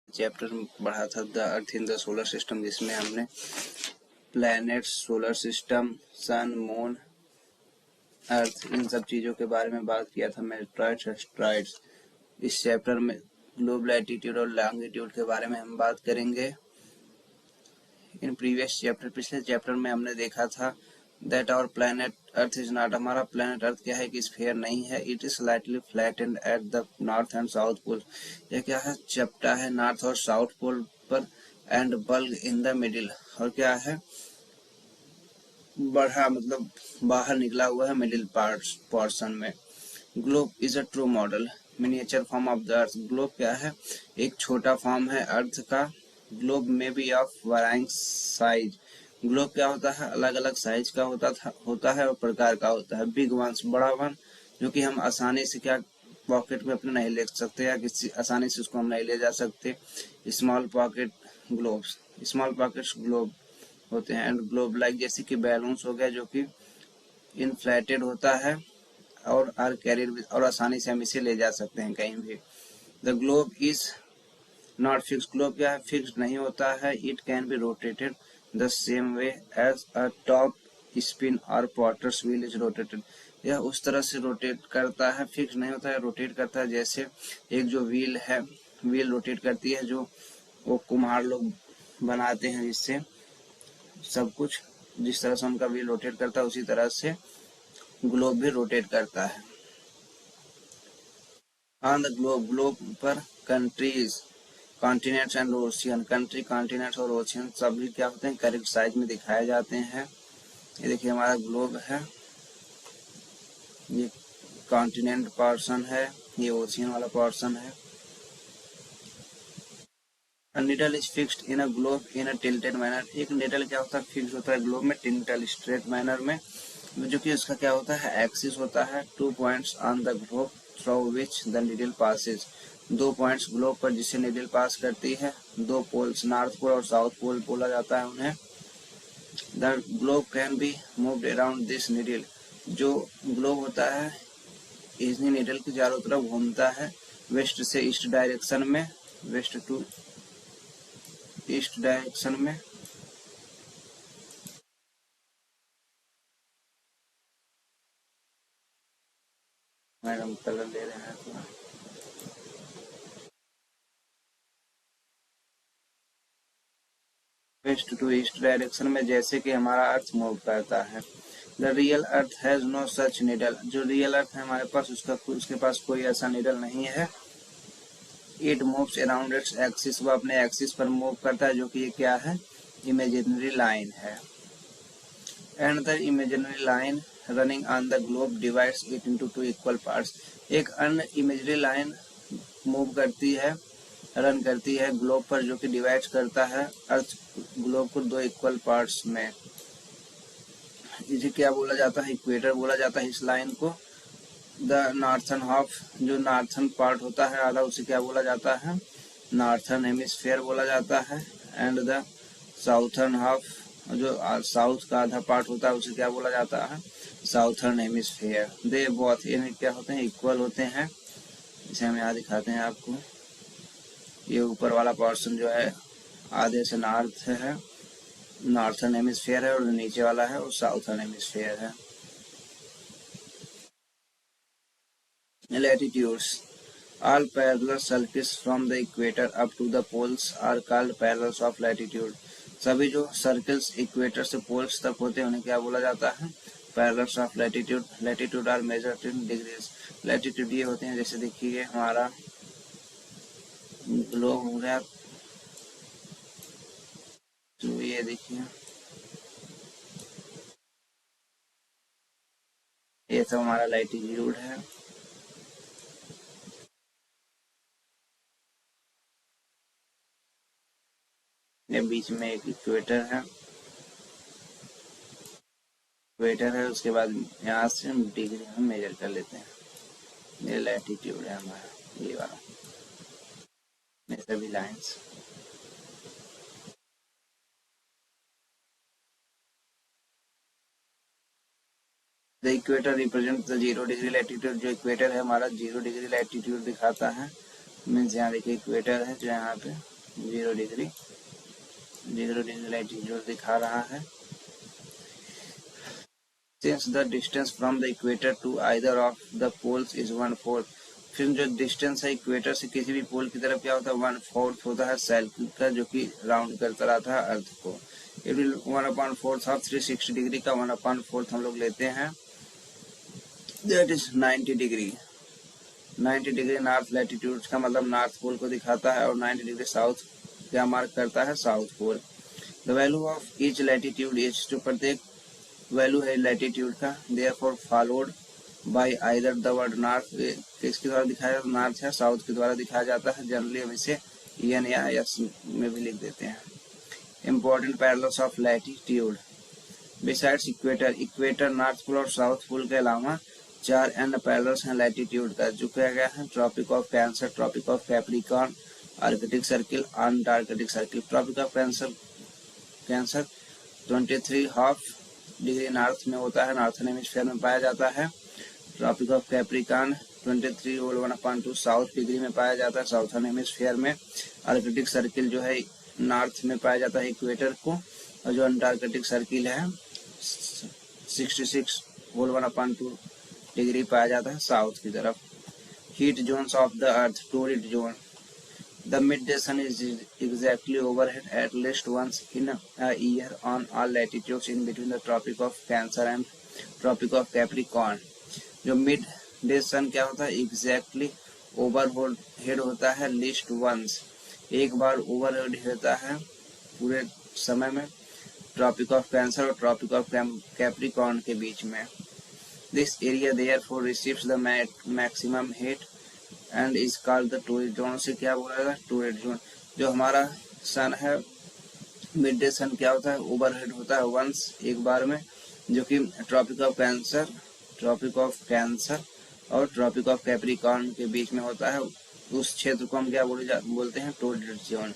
Chapter पढ़ा था the earth in the solar system, जिसमें हमने planets, solar system, sun, moon, earth, इन सब चीज़ों के बारे में बात किया था। Meteoroids, asteroids. इस चैप्टर में ग्लोब, लैटिट्यूड और लॉन्गिट्यूड के बारे में हम बात करेंगे। इन प्रीवियस चैप्टर, पिछले चैप्टर में हमने देखा था that our planet earth is not, हमारा प्लैनेट अर्थ क्या है कि स्फीयर नहीं है। It is slightly flattened at the north and south pole, यह क्या है, चपटा है नॉर्थ और साउथ पोल पर, and bulge in the middle, और क्या है, बढ़ा मतलब बाहर निकला हुआ है मिडिल पार्ट पोर्शन में। Globe is a true model miniature form of the earth, globe क्या है, एक छोटा फॉर्म है अर्थ का। ग्लोब में be of varying size, globe क्या होता है, अलग अलग साइज का होता है और प्रकार का होता है। बिग वंस, बड़ा वन, जो कि हम आसानी से क्या पॉकेट में अपने नहीं ले सकते या किसी आसानी से उसको हम नहीं ले जा सकते। Small pocket globes, small pockets globe होते हैं। एंड ग्लोब लाइक, जैसे कि बैलून्स हो गया, जो कि इनफ्लेटेड होता है और आर कैरिड, और आसानी से हम इसे ले जा सकते हैं कहीं भी। The globe is not fix, globe क्या है, फिक्स नहीं होता है। It can be rotated the same way as a top spin और पॉटर्स व्हील इज रोटेटेड, यह उस तरह से रोटेट करता है, फिक्स नहीं होता है, रोटेट करता है। जैसे एक जो व्हील है, व्हील रोटेट करती है, जो वो कुम्हार लोग बनाते हैं, जिससे सब कुछ जिस तरह से उनका व्हील रोटेट करता है उसी तरह से ग्लोब भी रोटेट करता है। ऑन द ग्लोब, ग्लोब पर countries, continents and ocean, country, continents और ओशियन सभी क्या होते हैं, करेक्ट साइज में दिखाए जाते हैं। ये देखिए हमारा ग्लोब है, ये कॉन्टिनेंट पोर्शन है, ये ओशियन वाला पोर्शन है। A needle is fixed in a globe in a tilted manner, एक needle क्या होता है, फिक्स होता है ग्लोब में टिल्टेड स्ट्रेट मैनर में, जो कि उसका क्या होता है, एक्सिस होता है। 2 points on the globe through which the needle passes, 2 points globe पर जिसे नीडल पास करती है। 2 पोल्स, नॉर्थ पोल और साउथ पोल बोला जाता है उन्हें। The globe can be moved around this needle, जो ग्लोब होता है इसी नीडल के चारों तरफ घूमता है, वेस्ट से ईस्ट डायरेक्शन में, वेस्ट टू ईस्ट डायरेक्शन में। मैडम कलर ले रहे हैं थोड़ा। वेस्ट टू ईस्ट डायरेक्शन में जैसे कि हमारा अर्थ मूव करता है। The real earth has no such needle, जो रियल अर्थ है हमारे पास, उसके पास कोई ऐसा नीडल नहीं है। It moves around its axis, वह अपने एक्सिस पर मूव करता है, जो कि ये क्या है, इमेजिनरी लाइन है। And the imaginary line running on the globe divides it into 2 equal parts, एक अन्य इमेजिनरी लाइन मूव करती है, रन करती है ग्लोब पर, जो कि डिवाइड करता है अर्थ ग्लोब को 2 इक्वल पार्ट्स में। इसे क्या बोला जाता है, इक्वेटर बोला जाता है इस लाइन को। द नॉर्थन हाफ, जो नॉर्थन पार्ट होता है आधा, उसे क्या बोला जाता है, नॉर्थन हेमिस्फेयर बोला जाता है। एंड द साउथर्न हाफ, जो साउथ का आधा पार्ट होता है, उसे क्या बोला जाता है, साउथर्न हेमिस्फेयर। दे बोथ, यानी क्या होते हैं, इक्वल होते हैं। इसे हम यहाँ दिखाते हैं आपको। ये ऊपर वाला पोर्शन जो है आधे से नॉर्थ है, नॉर्थर्न हेमिस्फेयर है, और नीचे वाला है वो साउथर्न हेमिस्फेयर है। Latitudes, all parallel circles from the equator up to the poles are called parallels of latitude, सभी जो सर्कल्स इक्वेटर से पोल्स तक होते हैं उन्हें क्या बोला जाता है, parallels of latitude. Latitude are measured in degrees, latitude ये होते हैं, जैसे देखिए हमारा ग्लोब हो गया, तो ये देखिए ये सब हमारा लैटिट्यूड है। ये बीच में एक इक्वेटर है, इक्वेटर है, उसके बाद यहाँ से हम डिग्री में मेजर कर लेते हैं। ये लैटिट्यूड है हमारा, ये वाला, ये सभी lines. The equator represent the 0 degree latitude, जो इक्वेटर है हमारा 0 डिग्री लैटिट्यूड दिखाता है। मीन्स यहाँ देखिए इक्वेटर है जो यहाँ पे 0 डिग्री, 0 डिग्री लैटिट्यूड दिखा रहा है। Since the distance from the equator to either of the poles is 1/4, फिर जो डिस्टेंस है इक्वेटर से किसी भी पोल की तरफ क्या होता है 1/4 होता है साइकिल का, जो कि राउंड करता रहता है अर्थ को। इट विल 1/4 ऑफ 360 डिग्री का 1/4 हम लोग लेते हैं, that is 90 degree. 90 degree north latitude का मतलब नॉर्थ पोल को दिखाता है, और 90 डिग्री साउथ क्या मार्क करता है, south pole. The value of each latitude is, जो प्रत्येक वैल्यू है लैटिट्यूड का, therefore followed by either the word north, किसके द्वारा दिखाया जाता है, नॉर्थ या साउथ के द्वारा दिखाया जाता है। जनरली हम इसे एन या एस में भी लिख देते हैं। Important parallels of latitude besides equator, equator north pole और साउथ पोल के अलावा 4 अन्य पैरेलल्स हैं लैटिट्यूड का, जो क्या गया है, tropic of cancer, tropic of capricorn, arctic circle, antarctic circle. Tropic of cancer 23½ degree north में होता है, नॉर्थन हेमिस्फीयर में पाया जाता है। Tropic of capricorn 23/1/2 south degree में पाया जाता है, साउथर्न हेमिस्फीयर में। आर्कटिक सर्किल जो है नॉर्थ में पाया जाता है इक्वेटर को, और जो अंटार्कटिक सर्किल है 66/1/2 डिग्री पाया जाता है साउथ की तरफ। Heat zones of the earth, torrid zone, the midday sun is exactly overhead at least once in a year on all latitudes in between the Tropic of Cancer and Tropic of Capricorn। जो mid day sun क्या होता है, exactly overhead होता है, list once एक बार overhead होता है पूरे समय में, ट्रॉपिक ऑफ कैंसर और ट्रॉपिक ऑफ कैप्रिकॉर्न के बीच में। This area therefore receives the maximum heat and is called the torrid zone. से क्या बोला जाता है, टोरिड जोन। जो हमारा सन है मिड डे सन क्या होता है, ओवरहेड होता है वंस एक बार में, जो कि ट्रॉपिक ऑफ कैंसर और ट्रॉपिक ऑफ कैप्रिकॉर्न के बीच में होता है। उस क्षेत्र को हम क्या बोलते हैं, torrid zone.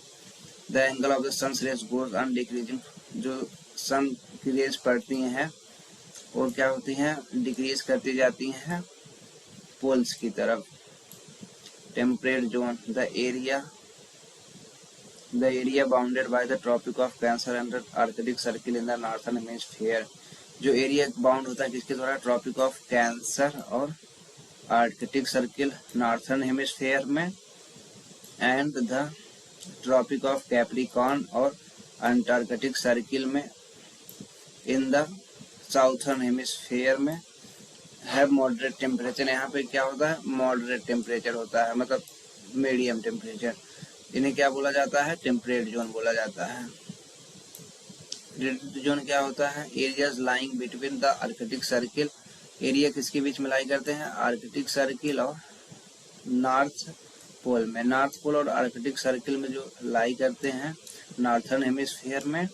The angle of the sun rays goes on decreasing, जो सन की रेज पड़ती हैं और क्या होती हैं, डिक्रीज करती जाती हैं पोल्स की तरफ। Temperate zone, the area bounded by the Tropic of Cancer and the Arctic Circle in the northern hemisphere। जो एरिया बाउंड होता है किसके द्वारा, ट्रॉपिक ऑफ कैंसर और आर्कटिक सर्किल नॉर्थर्न हेमिस्फीयर में, and the tropic of capricorn और antarctic circle में in the southern hemisphere में। है मॉडरेट टेम्परेचर, यहाँ पे क्या होता है, मॉडरेट टेम्परेचर होता है, मतलब मीडियम टेम्परेचर। इन्हें क्या बोला जाता है, टेम्परेट जोन बोला जाता है। टेम्परेट जोन क्या होता है, areas lying between the arctic circle, area किसके बीच में लाई करते हैं, आर्कटिक सर्किल और नॉर्थ पोल में। नॉर्थ पोल और आर्कटिक सर्किल में जो लाई करते हैं नॉर्थर्न हेमिस्फीयर में,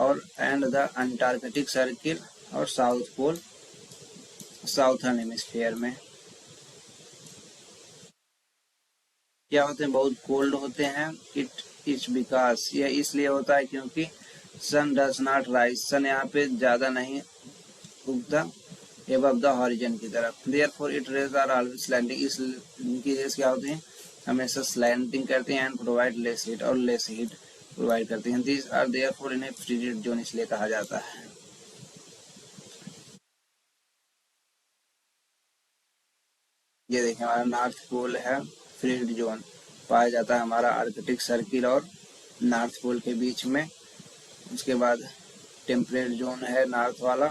और एंड द अंटार्कटिक सर्किल और साउथ पोल साउथर्न हेमिस्फीयर में। क्या होते हैं, बहुत कोल्ड होते हैं। इट इज बिकॉज, यह इसलिए होता है क्योंकि सन डज नॉट राइज, सन यहाँ पे ज्यादा नहीं उगता एबव द हॉरिजन की तरफ। Therefore it rays are always slanting, इस इनकी रेज क्या होती हैं, हमेशा स्लैंटिंग करते हैं, एंड प्रोवाइड लेस हीट, और लेस हीट प्रोवाइड करते हैं। दिस आर देयरफॉर इन्हें फ्रिजिड जोन इसलिए कहा जाता है। ये देखें हमारा नॉर्थ पोल है, फ्रिजिड जोन पाया जाता है हमारा आर्कटिक सर्किल और नॉर्थ पोल के बीच में। उसके बाद टेम्परेट जोन है नॉर्थ वाला,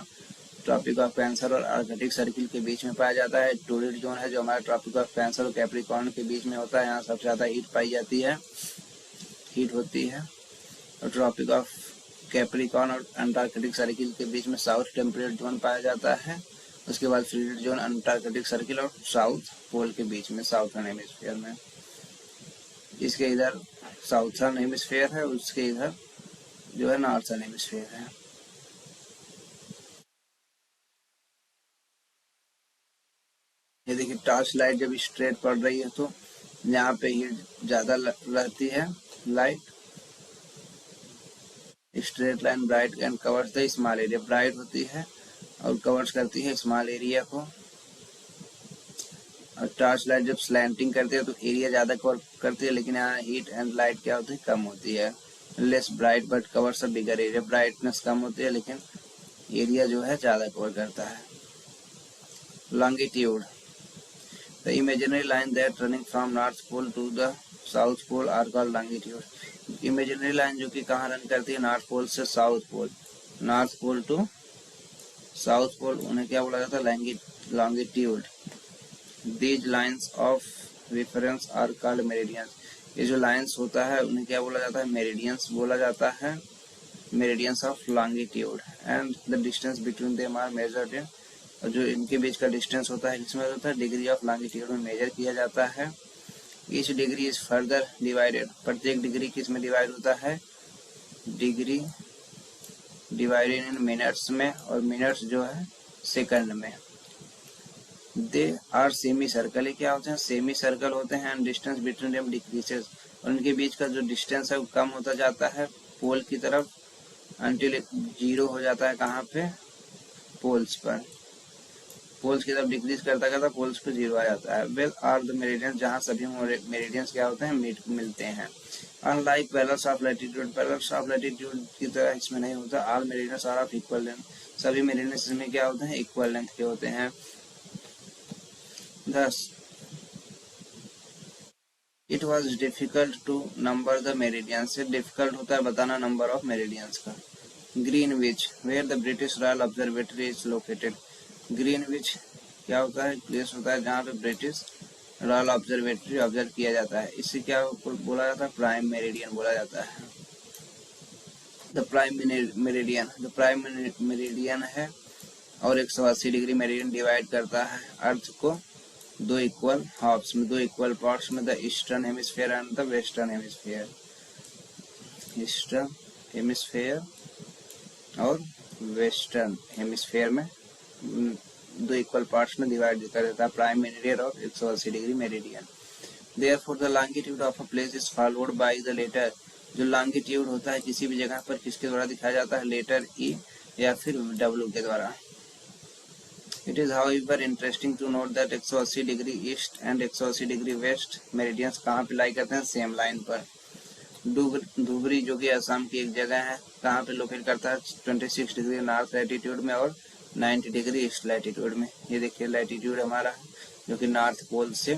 ट्रॉपिक ऑफ कैंसर और आर्कटिक सर्किल के बीच में पाया जाता है। टोरिड जोन है जो हमारा ट्रॉपिक ऑफ कैंसर और कैप्रिकॉर्न के बीच में होता है, यहाँ सबसे ज्यादा हीट पाई जाती है, हीट होती है। और ट्रॉपिक ऑफ कैप्रिकॉर्न और अंटार्कटिक सर्किल के बीच में साउथ टेम्परेट जोन पाया जाता है। उसके बाद फ्रिजिड जोन अंटार्कटिक सर्किल और साउथ पोल के बीच में, साउथर्न हेमिस्फीयर में। इसके इधर साउथर्न हेमिस्फीयर है, उसके इधर जो है नॉर्थर्न हेमिस्फीयर है। ये देखिए टॉर्च लाइट जब स्ट्रेट पड़ रही है तो यहाँ पे हीट ज्यादा रहती है, light straight line bright and covers the small area, bright होती है और कवर्स करती है स्मॉल एरिया को। और टॉर्च लाइट जब स्लैंटिंग करती है तो एरिया ज़्यादा कवर करती है, लेकिन यहाँ हीट एंड लाइट क्या होती है, कम होती है। Less bright but covers a bigger area, brightness कम होती है लेकिन एरिया जो है ज़्यादा कवर करता है। Longitude, the imaginary line that running from north pole to the south pole are called longitude. Imaginary line जो कि कहाँ रन करती है, नॉर्थ पोल से south pole, north pole to south pole, उन्हें क्या बोला जाता है, longitude. These lines of reference are called meridians. ये जो लाइन्स होता है उन्हें क्या बोला जाता है, मेरिडियंस बोला जाता है, meridians of longitude. And the distance between them are measured in, और जो इनके बीच का डिस्टेंस होता है किसमें होता है, डिग्री ऑफ लॉन्गिट्यूड में मेजर किया जाता है। Each degree is further divided, प्रत्येक डिग्री किस में डिवाइड होता है, डिग्री डिवाइडेड इन मिनट्स में, और मिनट्स जो है सेकंड में। दे आर सेमी सर्कल, ये क्या होते हैं, सेमी सर्कल होते हैं। And distance between them decreases, और उनके बीच का जो डिस्टेंस है वो कम होता जाता है पोल की तरफ, अंटिल जीरो हो जाता है कहाँ पे, पोल्स पर, पोल्स की तरफ डिक्रीज करता करता पोल्स पे जीरो आ जाता है। वेल आर द मेरिडियंस, जहाँ सभी मेरिडियंस क्या होते हैं, मिलते हैं। Unlike parallels of latitude, parallels of latitude की तरह इसमें नहीं होता। All meridians are of equal length, सभी मेरिडियंस इसमें क्या होते हैं, इक्वल लेंथ के होते हैं। Thus, it was difficult to number the meridians, से डिफिकल्ट होता है बताना नंबर ऑफ मेरिडियंस का। Greenwich, where the British Royal Observatory is located, Greenwich क्या होता है, प्लेस होता है जहाँ पे ब्रिटिश रॉयल ऑब्जर्वेटरी ऑब्जर्व किया जाता है। इससे क्या बोला जाता है, प्राइम मेरिडियन बोला जाता है। The prime meridian, the prime meridian है और 180 डिग्री मेरिडियन डिवाइड करता है अर्थ को दो इक्वल हाफ्स में, दो इक्वल पार्ट्स में, the eastern hemisphere and the western hemisphere, eastern hemisphere और वेस्टर्न हेमिस्फीयर में दो इक्वल पार्ट्स में डिवाइड कर देता है प्राइम मेरिडियन और 180 degree meridian. Therefore the longitude of a place is followed by the letter, जो लॉन्गिट्यूड होता है किसी भी जगह पर किसके द्वारा दिखाया जाता है, लेटर ई या फिर डब्ल्यू के द्वारा। It is however interesting to note that 180 degree east and 180 degree west meridians कहाँ पे लाई करते हैं, सेम लाइन पर। धुबरी जो कि असम की एक जगह है, कहाँ पे लोकेट करता है, 26 डिग्री नॉर्थ लैटिट्यूड में और 90 डिग्री ईस्ट लैटिट्यूड में। ये देखिए लैटिट्यूड हमारा जो कि नॉर्थ पोल से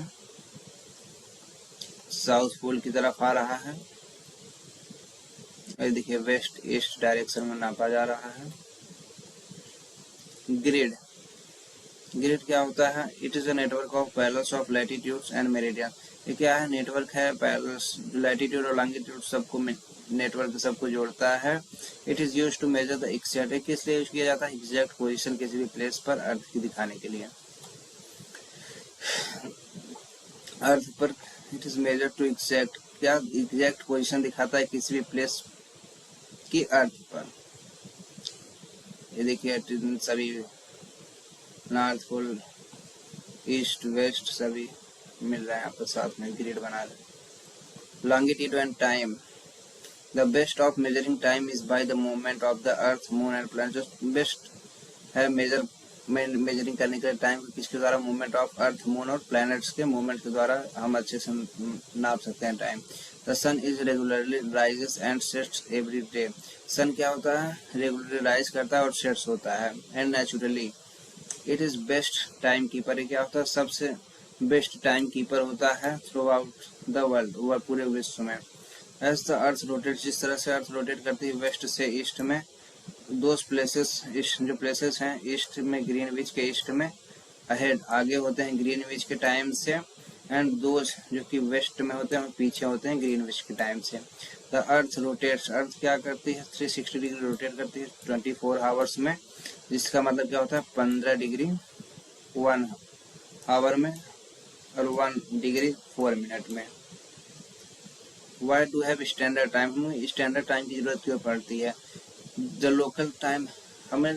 साउथ पोल की तरफ आ रहा है, और देखिए वेस्ट ईस्ट डायरेक्शन में नापा जा रहा है। ग्रिड, ग्रिड क्या होता है, it is a network of parallels of latitudes and meridian. ये क्या है, नेटवर्क है, पैरेलल्स लैटिट्यूड और लॉन्गिट्यूड सबको नेटवर्क सबको जोड़ता है। It is used to measure the exact, किस लिए यूज किया जाता है, एग्जैक्ट पोजीशन किसी भी प्लेस पर अर्थ की दिखाने के लिए। अर्थ पर it is measure to exact, क्या एग्जैक्ट पोजीशन दिखाता है किसी भी प्लेस की अर्थ पर। ये देखिए सभी नॉर्थ पोल ईस्ट वेस्ट सभी मिल रहे हैं आपको साथ में, ग्रिड बना रहे। Longitude and time, the best of measuring time is by the movement of the earth moon and planet. जो बेस्ट है मेजरिंग करने के लिए टाइम किसके द्वारा, मूवमेंट ऑफ अर्थ मून और प्लैनेट्स के मूवमेंट के द्वारा हम अच्छे से नाप सकते हैं time. The sun is regularly rises and sets every day, sun क्या होता है, रेगुलरली राइज करता है और सेट्स होता है। And naturally it is best time keeper, ये क्या होता है, सबसे बेस्ट टाइम कीपर होता है थ्रू आउट द वर्ल्ड, वह पूरे विश्व में। एज द अर्थ रोटेट, जिस तरह से अर्थ रोटेट करती है वेस्ट से ईस्ट में, दोज प्लेसेस, जो प्लेसेस हैं ईस्ट में, ग्रीनविच के ईस्ट में अहेड आगे होते हैं ग्रीनविच के टाइम से, एंड दोज जो कि वेस्ट में होते हैं पीछे होते हैं ग्रीनविच के टाइम से। द अर्थ रोटेट्स, अर्थ क्या करती है, 360 डिग्री रोटेट करती है 24 आवर्स में, जिसका मतलब क्या होता है 15 डिग्री 1 आवर में और 1 डिग्री 4 मिनट में। Why to have standard time, हमें स्टैंडर्ड टाइम की जरूरत क्यों पड़ती है। द लोकल टाइम, हमें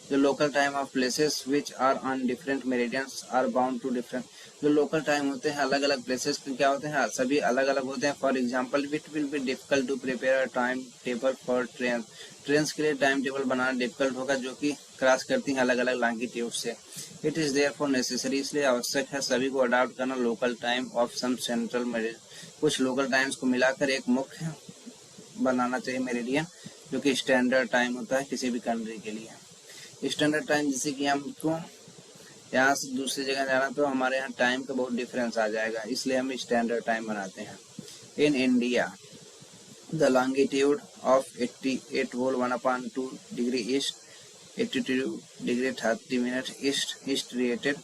the local time of places which are on different meridians are bound to different, जो लोकल टाइम होते हैं अलग अलग प्लेसेस के क्या होते हैं, सभी अलग अलग होते हैं। For example it will be difficult to prepare a time table for train के लिए टाइम टेबल बनाना डिफिकल्ट होगा जो कि क्रॉस करती हैं अलग अलग लॉन्गिट्यूड से। इट इज देयरफॉर नेसेसरी, इसलिए आवश्यक है सभी को अडॉप्ट करना local time of some central meridian, कुछ लोकल टाइम्स को मिलाकर एक मुख्य बनाना चाहिए मेरिडियन, जो कि स्टैंडर्ड टाइम होता है किसी भी कंट्री के लिए। स्टैंडर्ड टाइम जैसे कि हमको यहाँ से दूसरी जगह जाना तो हमारे यहाँ टाइम का बहुत डिफरेंस आ जाएगा, इसलिए हम स्टैंडर्ड टाइम बनाते हैं। In India the longitude of 88 whole 1/2 degree east, 82 degree 30 minute east rated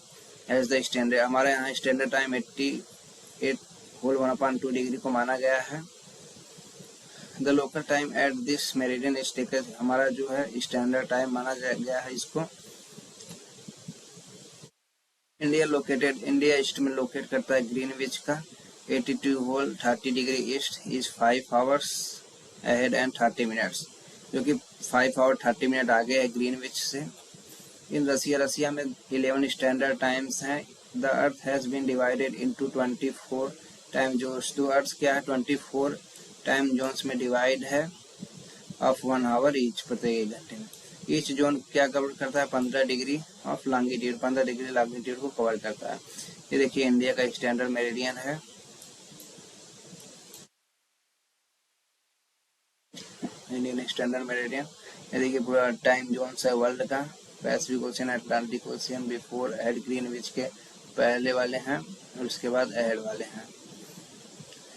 as the standard, हमारे यहाँ स्टैंडर्ड टाइम 88 होल 1/2 डिग्री को माना गया है। The local time at this meridian is taken, हमारा जो है स्टैंडर्ड टाइम माना गया है इसको। इंडिया ईस्ट में लोकेट करता है ग्रीनविच का 82 whole 30 degree east is 5 hours ahead and 30 minutes, जो कि 5 आवर 30 मिनट आगे है ग्रीनविच से। इन रसिया में 11 स्टैंडर्ड टाइम्स हैं। The earth has been divided into 24 time zones, तो अर्थ क्या है 24 टाइम जोन्स में डिवाइड है ऑफ 1 आवर ईच, प्रत्येक घंटे में। ईच जोन क्या कवर करता है 15 degree of longitude, 15 degree longitude को कवर करता है। ये देखिए इंडिया का स्टैंडर्ड मेरिडियन है। इंडियन स्टैंडर्ड मेरिडियन, ये देखिए पूरा टाइम जोन्स है वर्ल्ड का। Pacific ocean, Atlantic ocean, before ahead Greenwich के पहले वाले हैं और उसके बाद अहेड वाले हैं।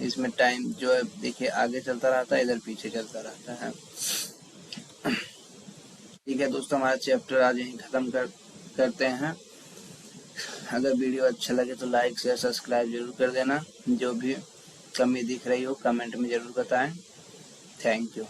इसमें टाइम जो है देखिए आगे चलता रहता है, इधर पीछे चलता रहता है। ठीक है दोस्तों, हमारा चैप्टर आज यहीं खत्म करते हैं। अगर वीडियो अच्छा लगे तो लाइक शेयर सब्सक्राइब जरूर कर देना। जो भी कमी दिख रही हो कमेंट में जरूर बताएं। Thank you.